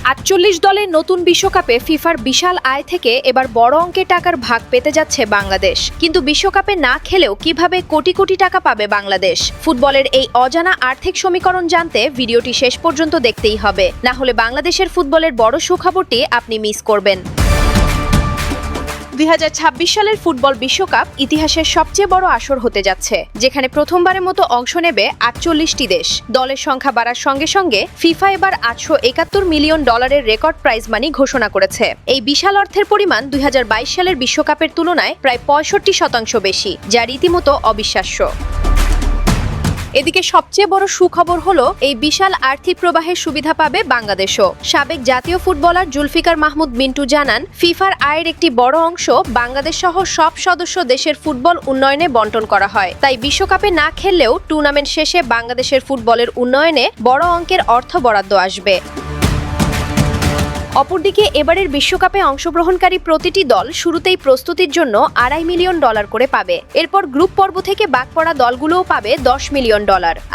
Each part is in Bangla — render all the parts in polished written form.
৪৮ দলের নতুন বিশ্বকাপে ফিফার বিশাল আয় থেকে এবার বড় অঙ্কের টাকার ভাগ পেতে যাচ্ছে বাংলাদেশ। কিন্তু বিশ্বকাপে না খেলেও কিভাবে কোটি কোটি টাকা পাবে বাংলাদেশ? ফুটবলের এই অজানা আর্থিক সমীকরণ জানতে ভিডিওটি শেষ পর্যন্ত দেখতেই হবে, না হলে বাংলাদেশের ফুটবলের বড় সুখবরটি আপনি মিস করবেন। 2026 সালের ফুটবল বিশ্বকাপ ইতিহাসের সবচেয়ে বড় আসর হতে যাচ্ছে, যেখানে প্রথমবারের মতো অংশ নেবে 48টি দেশ। দলের সংখ্যা বাড়ার সঙ্গে সঙ্গে ফিফা এবার $871 মিলিয়ন রেকর্ড প্রাইজ মানি ঘোষণা করেছে। এই বিশাল অর্থের পরিমাণ 2022 সালের বিশ্বকাপের তুলনায় প্রায় 65% বেশি, যা রীতিমতো অবিশ্বাস্য। এদিকে সবচেয়ে বড় সুখবর হলো এই বিশাল আর্থিক প্রবাহের সুবিধা পাবে বাংলাদেশও। সাবেক জাতীয় ফুটবলার জুলফিকার মাহমুদ মিন্টু জানান, ফিফার আয়ের একটি বড় অংশ বাংলাদেশ সহ সব সদস্য দেশের ফুটবল উন্নয়নে বণ্টন করা হয়। তাই বিশ্বকাপে না খেললেও টুর্নামেন্ট শেষে বাংলাদেশের ফুটবলের উন্নয়নে বড় অঙ্কের অর্থ বরাদ্দ আসবে। অপরদিকে এবারের বিশ্বকাপে অংশগ্রহণকারী প্রতিটি দল শুরুতেই প্রস্তুতির জন্য $2.5 মিলিয়ন করে পাবে। এরপর গ্রুপ পর্ব থেকে বাদ পড়া দলগুলোও পাবে $10 মিলিয়ন।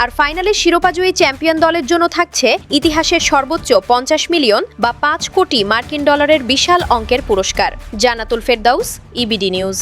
আর ফাইনালে শিরোপাজয়ী চ্যাম্পিয়ন দলের জন্য থাকছে ইতিহাসের সর্বোচ্চ $50 মিলিয়ন বা 5 কোটি মার্কিন ডলারের বিশাল অঙ্কের পুরস্কার। জান্নাতুল ফেরদাউস, ইবিডি নিউজ।